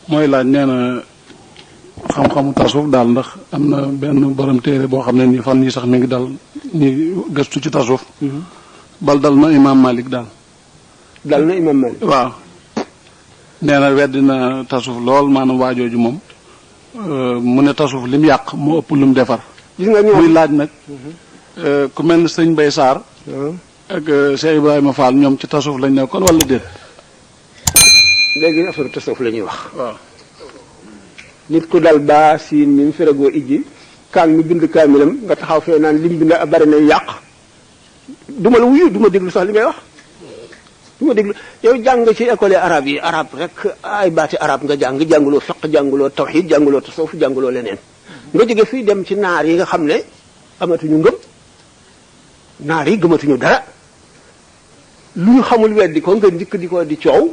mooy laaj nee na xam-xamu tasawuf daal ndax am na benn borom téere boo xam ne nii fan yi sax mi ngi dal ñi gëstu ci tasawuf bal dal na Imam Malik daal dal na Imam Malik waaw nee na weddi na tasawuf lool maanaam waajooju moom mu ne tasawuf lim yàq moo ëpp lu mu defar gis nga ñoom muy laaj nag ku mel ne sëñ Bay Sarr ak Cheikh Ibrahima Fall ñoom ci tasawuf lañ nekkoon wala déet léegi affaire tasawuf la ñuy wax waaw nit ku dal baa siin mi mu feragoo ijji kaan mi bind kaamilam nga taxaw fee naan lim bind bari na yàq duma la wuyu duma déglu sax li ngay wax duma déglu yow jàng ci école arabe yi arabe rek ay baati arabe nga jànguloo fiq jànguloo tawhid jànguloo tasawuf jànguloo leneen nga jóge fii dem ci naar yi nga xam ne amatuñu ngëm naar yi gëmatuñu dara lu ñu xamul weddi ko nga ndikk di ko di coow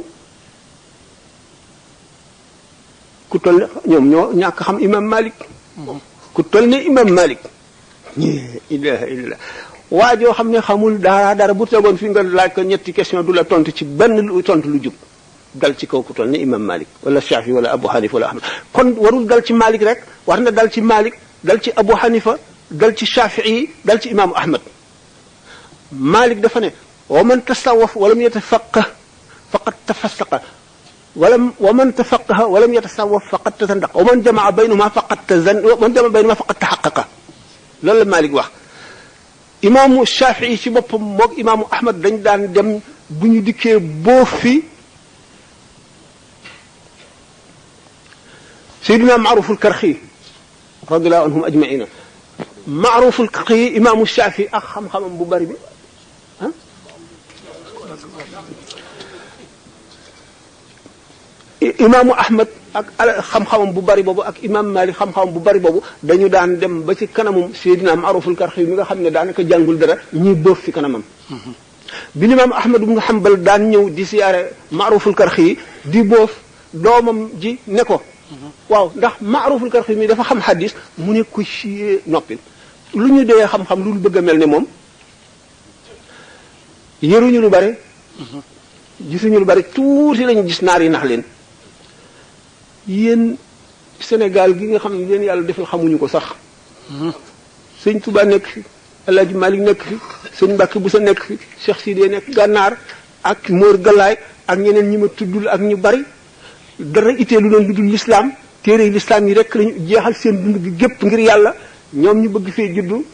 ku toll ñoom ñoo ñàkk xam Imam Malik ku toll ne Imam Malik ilaha illallah waa joo xam ne xamul dara bu tegoon fi nga laaj ko ñetti question du la tontu ci benn lu tontu lu jub dal ci kaw ku toll ne Imam Malik wala Shafi wala Abu Hanifa wala Ahmad kon warul dal ci Malik rek war na dal ci Malik dal ci Abu Hanifa dal ci Shafii dal ci imaamu Ahmad Malik dafa ne wa man tasawwaf walam yatafaqqah faqad tafassaqa wa man tafaqaha wa lam yatasawwaf faqad tazandaqa wa man jamaa baynahuma faqad tahaqqaqa loolu la Malik wax imaamu Shafii ci boppam moog imaamu Ahmad dañ daan dem bu ñu dikkee boo fi Seydina Maaruful Karxi radiyallahu anhum ajmaina Maaruful Karxi imaamu Shafii ak xam-xamam bu bari bi imaamu Ahmad ak xam-xamam bu bari boobu ak imaam Malik xam-xamam bu bari boobu dañu daan dem ba ci kanamum Seydina Maaruful Karxi mi nga xam ne daanaka jàngul dara ñuy boof fi kanamam. bi imaam Ahmad ibn Hanbal daan ñëw di siyaare Maaruful Karxi di boof doomam ji ne ko. waaw ndax Maaruful Karxi mi dafa xam xadis mu ne ko ci noppil lu ñu dee xam-xam lu bëgg a mel ne moom yëruñu lu bari. gisuñu lu bari tuuti lañu gis naar yi nax leen. yéen Sénégal gi nga xam ne leen yàlla defal xamuñu ko sax sëñ Touba nekk fi El Hadj Malick nekk fi sëñ Mbacke Boussa nekk fi Cheikh Sidé nekk Gànnaar ak Mor Galaay ak ñeneen ñi ma tuddul ak ñu bari dara itteelu leen lu dul l'islam téere l'islam yi rek lañu jeexal seen dund gi gépp ngir yàlla ñoom ñu bëgg fee juddu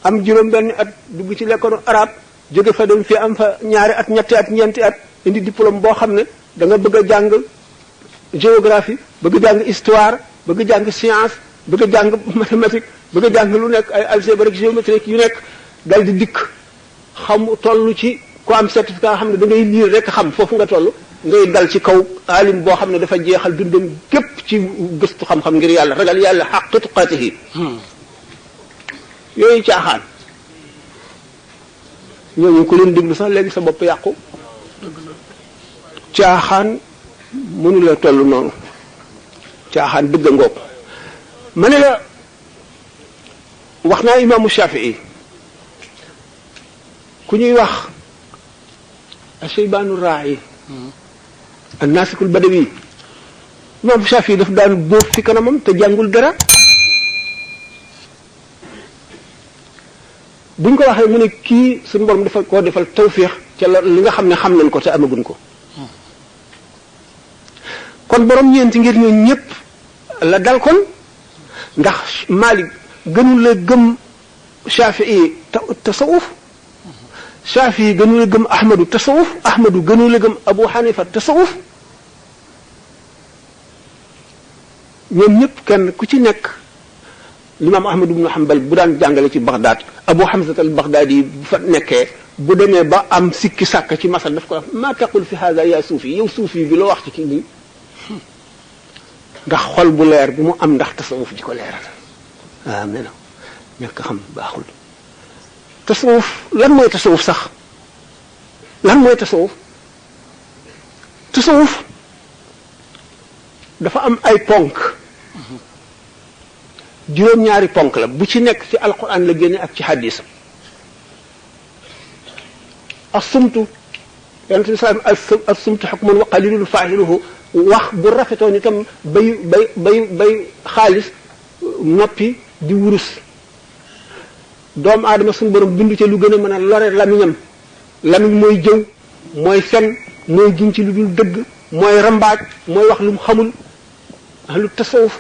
am juróom-benn at dugg ci lekkoonu arab jóge fa dem fii am fa ñaari at ñetti at ñeenti at indi diplôme boo xam ne da nga bëgg a jàng géographie bëgg jàng histoire bëgg jàng science bëgg jàng mathématique bëgg jàng lu nekk ay algèbre ak géométrie yu nekk dal di dikk xam toll ci ku am certificat xam ne da ngay lire rek xam foofu nga toll ngay dal ci kaw alim boo xam ne dafa jeexal dundam gépp ci gëstu xam-xam ngir yàlla ragal yàlla xaqu tuqaatihi yooyu caaxaan ñooñu ko leen déglu sax léegi sa bopp yàqu caaxaan mënula toll noonu caaxaan dëgg ngoog ma ne la wax naa imaamu Shafii ku ñuy wax Ashaybaanu Raa'i an-Naasikul Badawi imaamu Shafii daf daan bóof fi kanamam te jàngul dara buñ ko waxee mu ne kii suñu borom dafa koo defal tawfiix ca la li nga xam ne xam nañ ko te amaguñ ko kon borom ñeenti ngir ñoo ñëpp la dal kon ndax Malik gënul la gëm Shafii tasawuf Shafii gënul la gëm Ahmadu tasawuf Ahmadu gënul la gëm Abu Hanifa tasawuf ñoom ñëpp kenn ku ci nekk limaam Ahmadu ibn Hanbal bu daan jàngale ci Baghdad Abu Hamza al-Baghdadi bu fa nekkee bu demee ba am sikki sàkk ci masal daf ko wax maa taqul fi hada yaa suufi yow suufi bi loo wax ci kii nii ndax xol bu leer bi mu am ndax tasawuf ji ko leeral waaw nee na ñàkk xam baaxul tasawuf lan mooy tasawuf sax lan mooy tasawuf tasawuf dafa am ay ponk juróom-ñaari ponk la bu ci nekk ci alquran la génne ak ci hadisam as-sumtu yonent bi salaam as-sumtu hukmun wa qalilun fa'iluhu wax bu rafetoon itam bay xaalis noppi di wurus doomu aadama suñu borom bindu ca lu gën a mën a lore lamiñam lamiñ mooy jëw mooy fen mooy giñ ci lu dul dëgg mooy rambaaj mooy wax lu mu xamul ahlu tasawuf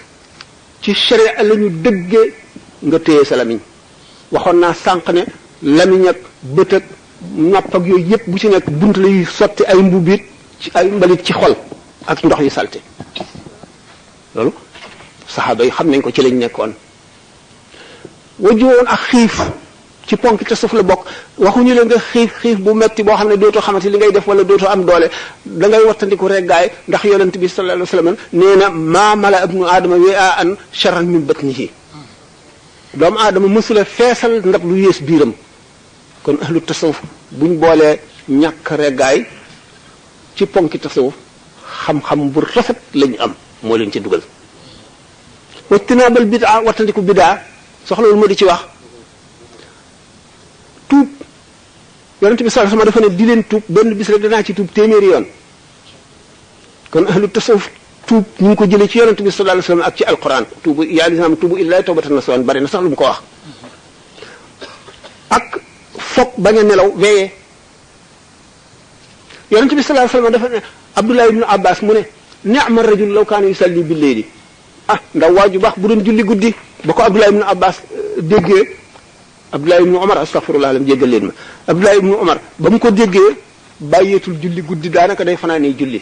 ci sharia la ñu dëggee nga téye sa lamiñ waxoon naa sànq ne lamiñ ak bët ak nopp ak yooyu yëpp bu ci nekk bunt la yuy sotti ay mbubit ci ay mbalit ci xol ak ndox yu salte loolu saxaaba yi xam nañ ko ci lañ nekkoon wajju woon ak xiif ci ponk tasawuf la bokk waxuñu la nga xiif bu metti boo xam ne dootoo xamante li ngay def wala dootoo am doole da ngay wattandiku reggaay ndax yonent bi sallallahu alayhi wasallam nee na maa mala ibnu aadama wi'aan sharran min batnihi doomu aadama mësula feesal ndab lu yées biiram kon ahlu tasawuf buñ boolee ñàkk reggaay ci ponki tasawuf xam-xam bu rafet lañu am moo leen ci dugal wajtinaabal bidaa wattandiku bidaa soxlawul ma di ci wax tuub yonent bi sallallahu alayhi wasallam dafa ne di leen tuub benn bis rek danaa ci tuub téeméeri yoon kon ahlu tasawuf tuub ñu ngi ko jëlee ci yonent bi sallallahu alayhi wasallam ak ci alquran tuubu yaa lislaam tuubu illaahi tawbatan nasuhan bari na sax lu mu ko wax ak foog bañ a nelaw veillé yonent bi sallallahu alayhi wasallam dafa ne Abdullah ibn Abbas mu ne ni'ma rajul law kaana yusalli bil layli ndaw waaju baax bu doon julli guddi ba ko Abdullah ibn Abbas déggee Abdullah ibn Umar astaghfirullah lam jéggal leen ma Abdullah ibn Umar ba mu ko déggee bàyyeetul julli guddi daanaka day fanaanee julli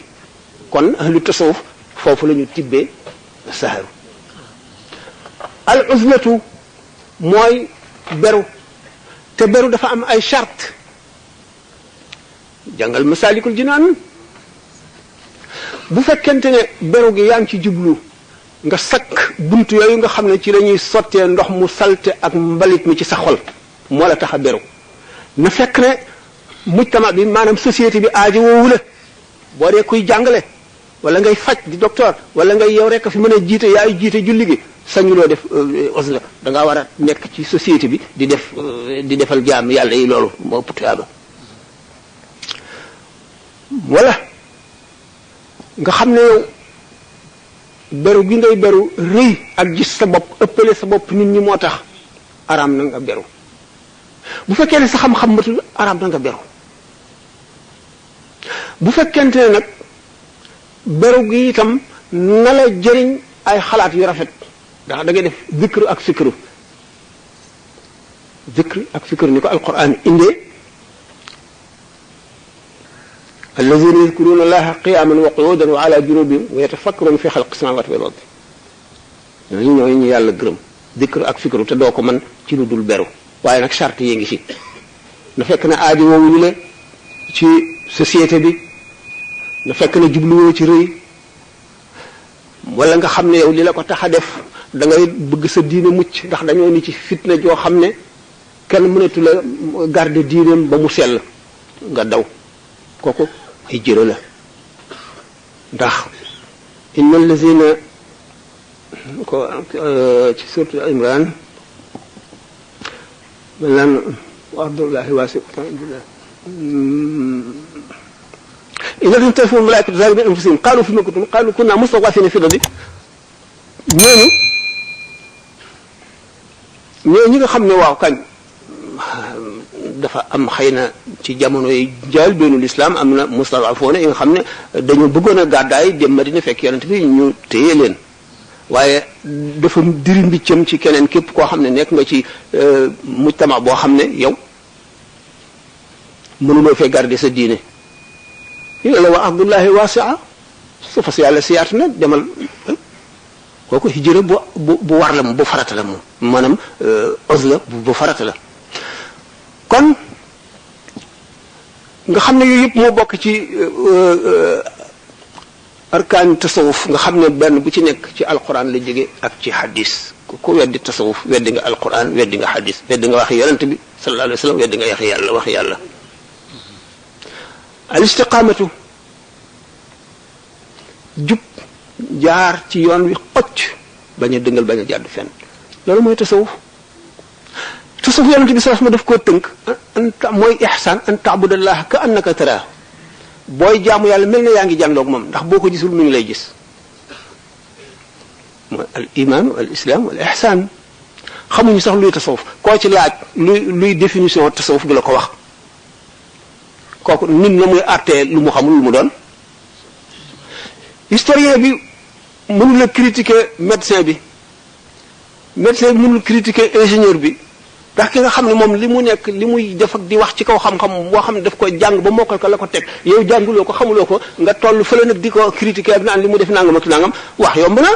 kon ahlu tasawuf foofu la ñu tibbee saharu al uzlatu mooy beru te beru dafa am ay charte jàngal Masaalikul Jinaan bu fekkente ne beru gi yaa ngi ci jublu nga sakk bunt yooyu nga xam ne ci la ñuy sottee ndox mu salte ak mbalit mi ci sa xol moo la tax a beru na fekk ne mujtama bi maanaam société bi aajo woowu la boo dee kuy jàngale wala ngay faj di docteur wala ngay yow rek fi mën a jiite yaay jiite julli gi sañuloo def osla da ngaa war a nekk ci société bi di defal jaam yàlla yi loolu moo ëpp tuyaaba wala nga xam ne yow beru gi ngay beru rëy ak gis sa bopp ëppale sa bopp nit ñi moo tax araam na nga beru bu fekkee ne sa xam-xam matul araam na nga beru bu fekkente ne nag beru gi itam na la jëriñ ay xalaat yu rafet ndax da ngay def zikru ak fikru ni ko alquran indee alladhina yadhkuruna allaha qiyaman wa qu'udan wa ala junubihim wa yatafakkaruna fi khalqi samawati wal ardi ñooñu ñooy ñu yàlla gërëm zikru ak fikru te doo ko mën ci lu dul beru waaye nag charte yi ngi ci na fekk na aajo woowu ñu la ci société bi na fekk na jubluwoo ci rëy wala nga xam ne yow li la ko tax a def da ngay bëgg sa diine mucc ndax dañoo ni ci fitna joo xam ne kenn mënatu la garder diineem ba mu sell nga daw kooku ay jëro la ndax inna allazina ko ci sourate Imran maanaam ardullahi waasi إن الذين تفهم الملائكة ظالمين أنفسهم قالوا فيما كنتم قالوا كنا مستضعفين في الأرض ñooñu nga xam ne waaw kañ dafa am xëy na ci jamono yi jaal beenu lislaam am na mustad'afoona yi nga xam ne dañoo bëggoon a gàddaay dem Madina fekk yonent bi ñu téye leen waaye dafa diri mbiccam ci keneen képp koo xam ne nekk nga ci mujtama boo xam ne yow mënuloo fee garder sa diine ñu ne la wa ardullahi waasi'a su fas yàlla si yaatu na demal kooku hijra bu war la moom bu farata la moom maanaam osla bu farata la kon nga xam ne yooyu yëpp moo bokk ci arkaan tasawuf nga xam ne benn bu ci nekk ci alquran la jóge ak ci hadis ku weddi tasawuf weddi nga alquran weddi nga hadis weddi nga waxi yonent bi sallallahu alayhi wa sallam weddi nga waxi yàlla al istiqaamatu jub jaar ci yoon wi xocc bañ a dëngal bañ a jàdd fenn loolu mooy tasawuf yonent bi sallallahu alayhi wa sallam daf koo tënk mooy ihsaan an ta'budallaha ka annaka taraahu booy jaamu yàlla mel na yaa ngi jàndoog moom ndax boo ko gisul mu ngi lay gis mooy al imaanu al islam wal ihsaan xamuñu sax luy tasawuf koo ci laaj luy définition tasawuf du la ko wax kooku nit na muy àttee lu mu xamul lu mu doon historien bi mënul la critiquer médecin bi mënul critiquer ingénieur bi ndax ki nga xam ne moom li mu nekk li muy def ak di wax ci kaw xam-xam boo xam ne daf ko jàng ba mokkal ko la ko teg yow jànguloo ko xamuloo ko nga toll fële nag di ko critiquer ak naan li mu def nangam ak nangam wax yomb na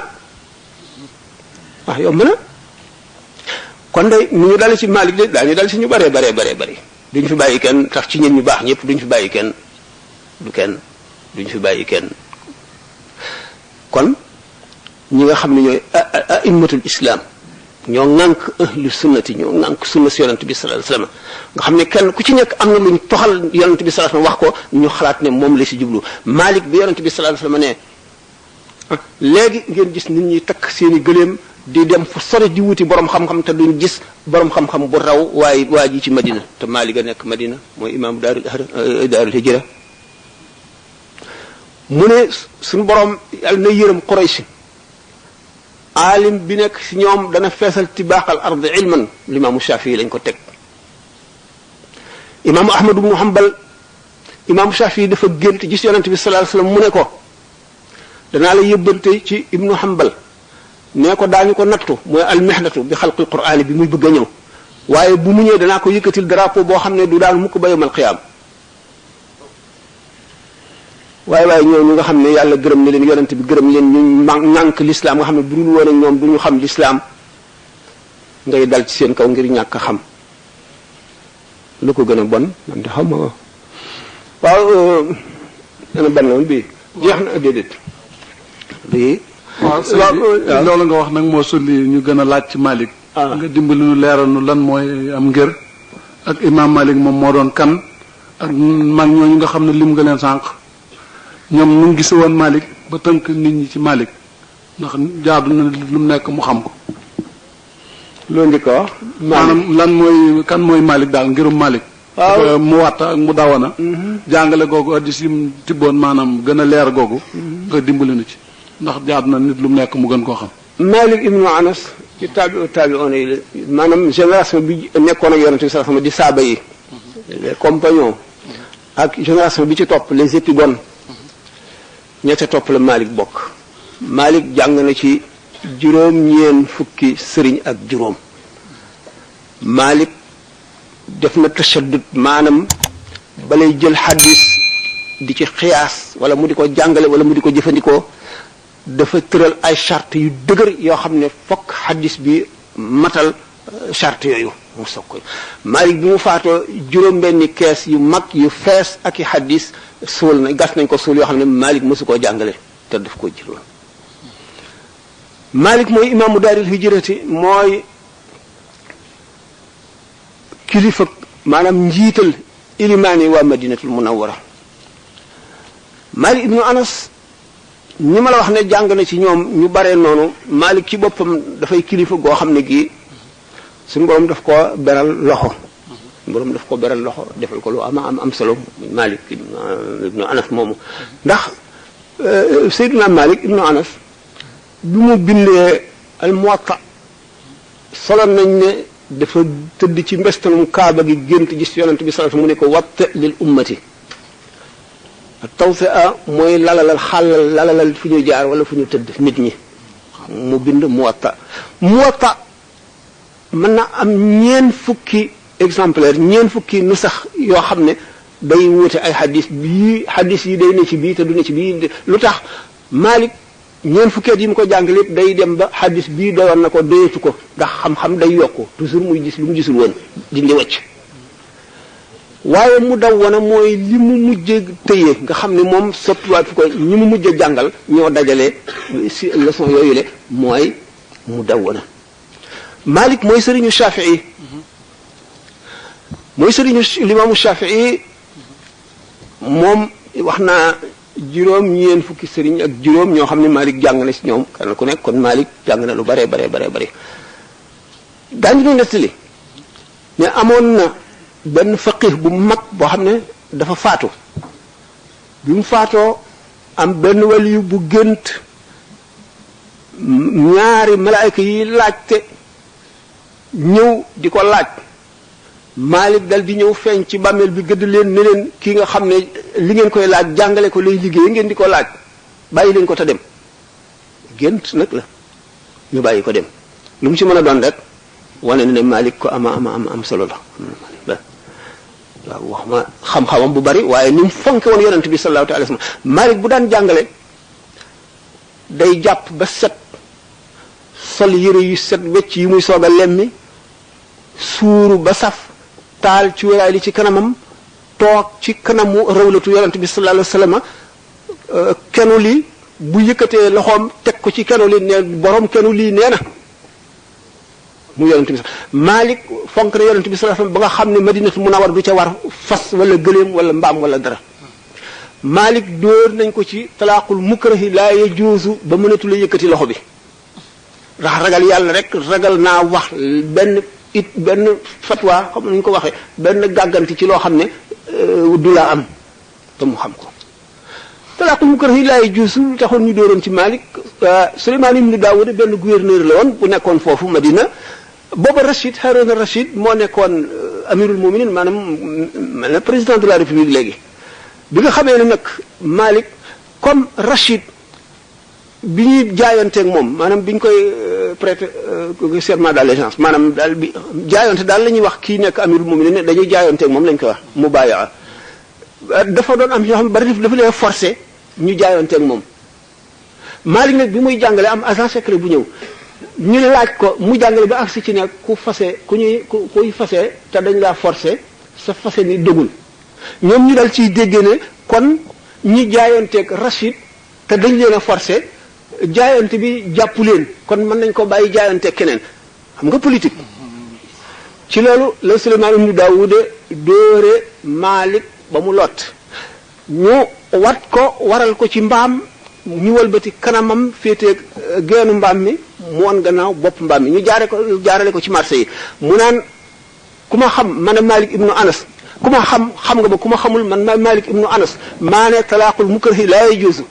kon day mu ñu dal ci Malik de daañu dal ci ñu bare duñ fi bàyyi kenn tax ci ñun ñu baax ñëpp duñ fi bàyyi kenn duñ fi bàyyi kenn kon ñi nga xam ne ñooy a'immatul islam ñoo ŋànk ahlu sunnati ñoo ŋànk sunna si yonent bi sallallahu alayhi wasallam nga xam ne kenn ku ci nekk am na luñ toxal yonent bi sallallahu alayhi wasallam wax ko ñu xalaat ne moom la si jublu Malik bi yonent bi sallallahu alayhi wasallam ne léegi ngeen gis nit ñi takk seeni gëléem di dem fu sori di wuti borom xam-xam te duñ gis borom xam-xam bu raw waaye waa ji ci Madina te Malik a nekk Madina mooy imaamu daarul hijra mu ne suñu borom yàlla na yërëm Quraysh aalim bi nekk si ñoom dana feesal tibaaxal ard ilman limaamu Shafii lañ ko teg imaamu Ahmad ibnu Hanbal imaamu Shafii dafa gént gis yonente bi sallallahu alayhi wasallam mu ne ko danaa la yëbbante ci ibnu Hanbal nee ko daañu ko nattu mooy almihnatu bi xalqil qur'aani bi muy bëgg a ñëw waaye bu mu ñëwee danaa ko yëkkatil drapeau boo xam ne du daal mukk ba yawmal qiyaam waaye ñooñu nga xam ne yàlla gërëm na leen yonent bi gërëm leen ñu ñànk l'islam nga xam ne bu dul woon ak ñoom du ñu xam l'islam ngay dal ci seen kaw ngir ñàkk a xam lu ko gën a bon man de xam nga waaw dana ban la woon bii jeex na déedéet bii loolu nga wax nag moo sulli ñu gën a laaj ci Malik nga dimbali nu leeral nu lan mooy am ngër ak imam Malik moom moo doon kan ak mag ñooñu nga xam ne lim nga leen sànq ñoom ñu ngi gis woon Malik ba tënk nit ñi ci Malik ndax jaadu na lu mu nekk mu xam ko loolu ndi ko wax maanaam lan mooy kan mooy Malik daal ngirum Malik mu watta ak mu dawana jàngale googu addis yim tibboon maanaam gën a leer googu nga dimbali nu ci ndax jaadu na nit lu mu nekk mu gën koo xam Malik ibnu Anas ci tabi'oon yi maanaam génération bi nekkoon ak yonente bi sallallahu alayhi wasallam di saaba yi les compagnons ak génération bi ci topp les épigones ñette topp la Malik bokk Malik jàng na ci juróom-ñeen fukki sëriñ ak juróom Malik def na tashaddud maanaam balay jël xadis di ci xiyaas wala mu di ko jàngale wala mu di ko jëfandikoo dafa tëral ay charte yu dëgër yoo xam ne fokk xadis bi matal charte yooyu mu soog ko Malik bi mu faatoo juróom-benni kees yu mag yu fees ak i xadis suul na gas nañ ko suul yoo xam ne Malik mësu koo jàngale te daf ko jëloon Malik mooy imaamu daaril hijrati mooy kilifa maanaam njiital ilimaani waa madinatul munawwara Malik ibnu Anas ñi ma la wax ne jàng na ci ñoom ñu bare noonu Malik ci boppam dafay kilifa goo xam ne gii suñu borom daf ko beral loxo defal ko lu am solo Malik ibnu Anas moomu ndax Seydina Malik ibnu Anas bi mu bindee al Muwatta solo nañ ne dafa tëdd ci mbestalum Kaaba gi gént gis yonent bi sallallahu alayhi wasallam mu ne ko watt lil ummati tawfi'a mooy lalalal fu ñu jaar wala fu ñu tëdd nit ñi mu bind Muwatta mën na am ñeen fukki exemplaire ñeen fukki nu sax yoo xam ne day wute ay xadis yi day ne ci bii te du ne ci bii lu tax Malik ñeen fukkeet yi mu ko jàng lépp day dem ba xadis bii doyoon na ko doyatu ko ndax xam-xam day yokku toujours muy gis lu mu gisul woon dindi wacc waaye mu daw wana mooy li mu mujj tëye nga xam ne moom sottiwaat fu ko ñi mu mujj jàngal ñoo dajale si leçon yooyu le mooy mu daw wana Malik mooy sëriñu Shafii mooy sëriñu limaamu Shafii moom wax naa juróom-ñeen fukki sëriñ ak juróom ñoo xam ne Malik jàng na si ñoom kenn ku nekk kon Malik jàng na lu bare daañu doon nettali ne amoon na benn faqih bu mag boo xam ne dafa faatu bi mu faatoo am benn waliyu bu gént ñaari malaayka yi laajte ñëw di ko laaj Malik dal di ñëw feeñ ci bàmmeel bi gëdd leen ne leen kii nga xam ne li ngeen koy laaj jàngale ko lay liggéey ngeen di ko laaj bàyyi leen ko te dem gént nag la ñu bàyyi ko dem lu mu ci mën a doon rek wane ne Malik ko am solo la waaw wax ma xam-xamam bu bari waaye ni mu fonke woon yonent bi sallallahu alayhi wasallam Malik bu daan jàngale day jàpp ba set sol yére yu set wecc yi muy soog a lemmi suuru ba saf taal ci wéraay li ci kanamam toog ci kanamu rawlatu yonent bi sallallahu alayhi wasallam kenu li bu yëkkatee loxoom teg ko ci kenu li ne borom kenu lii nee na mu yonent bi Malik fonk na yonent bi sallallahu alayhi wasallam ba nga xam ne Madinatu Munawwar du ca war fas wala gëléem wala mbaam wala dara Malik dóor nañ ko ci talaaqul mukrahi laa yajuuzu ba mënatu la yëkkati loxo bi ndax ragal yàlla rek ragal naa wax benn fatwa xam nañu ko waxee benn gàgganti ci loo xam ne du la am te mu xam ko talaaqul mukrahi laa yajuuzu taxoon ñu dóoroon ci Malik Suleymaan ibnu Daawuda benn gouverneur la woon bu nekkoon foofu Madina booba Rachid Haroun Rachid moo nekkoon amirul muminin maanaam le président de la république léegi bi nga xamee ne nag Malik comme Rachid bi ñuy jaayanteeg moom maanaam bi ñu koy prêter serment d'allégeance maanaam daal bi jaayante daal la ñuy wax kii nekk amirul muminin ne dañuy jaayanteeg moom lañ koy wax mubayaa dafa doon am ñoo xam ne bari dafa leen forcé ñu jaayanteeg moom Malik nag bi muy jàngale am agent secret bu ñëw ñu laaj ko mu jàngale ba agsi ci ne ku kuy fase te dañ laa forcé sa fase ni dëggul ñoom ñu dal ciy dégg ne kon ñi jaayanteeg Rachid te dañ leen a forcé jaayante bi jàppu leen kon mën nañ ko bàyyi jaayanteeg keneen xam nga politique ci loolu la Suleymaan ibnu Daawuda dóore Malik ba mu lot ñu wat ko waral ko ci mbaam ñu wëlbati kanamam féeteeg geenu mbaam mi mu woon gannaaw bopp mbaam mi ñu jaarale ko ci marché yi mu naan ku ma xam man Malik ibnu Anas ku ma xam nga ba ku ma xamul man Malik ibnu Anas maa ne talaaqul mukrahi laa yajuuzu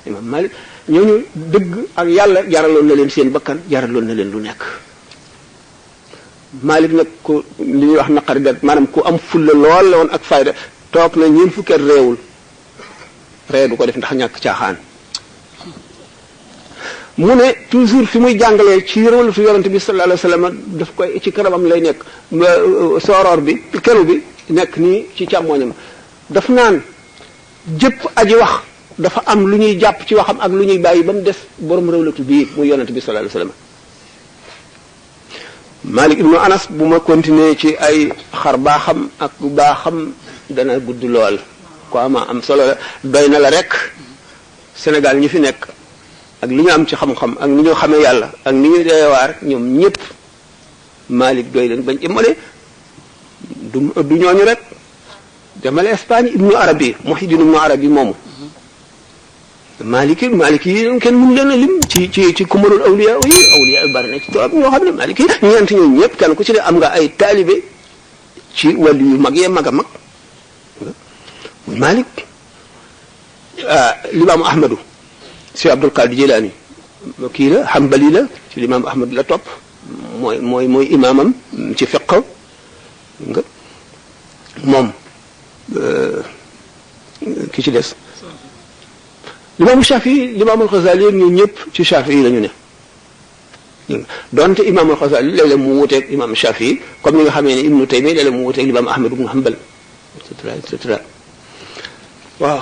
imam Malik ñooñu dëgg ak yàlla jaraloon na leen seen bakkan jaraloon na leen lu nekk Malik nag ku li ñuy wax naqari deret maanaam ku am fulla lool la woon ak fayda toog na ñeent fukki at réewul ree du ko def ndax ñàkk caaxaan mu ne toujours fi muy jàngalee ci rawlatu yonent bi sallallahu alayhi wasallam daf koy ci kanamam lay nekk sooroor bi kenu bi nekk nii ci càmmooñam daf naan jëpp aji wax dafa am lu ñuy jàpp ci waxam ak lu ñuy bàyyi ba mu des borom rawlatu bii muy yonent bi sallallahu alayhi wasallam Malik ibnu Anas bu ma continuer ci ay xar baaxam ak baaxam dana gudd lool ko ama am solo la doy na la rek Sénégal ñi fi nekk ak li ñu am ci xam-xam ak ni ñu xamee yàlla ak ni ñu deewaar ñoom ñëpp Malik doy leen bañ imale du ñooñu rek demale Espagne ibnu Arabi Muhyiddin ibnu Arabi moomu Maliki yi kenn mënu leen a lim ci kumarul awliya yi bari na ci toog ñoo xam ne Maliki ñeent ñooñu ñëpp kenn ku ci ne am nga ay taalibe ci wàllu yu mag yee mag a mag Malik limaamu Ahmadu si Abdul Qadir Jilani kii la Hanbali la ci limaamu Ahmad la topp mooy imaamam ci fiqh nga moom ki ci des limaamu Shafii limaamul Xasaali ñu ñëpp ci Shafii la ñu ne donte imaamul Xasaali léeg-léeg mu wuteeg imaam Shafii comme ni nga xamee ne Ibnu Taymiya léeg-léeg mu wuteeg limaamu Ahmad ibnu Hanbal et cetera waaw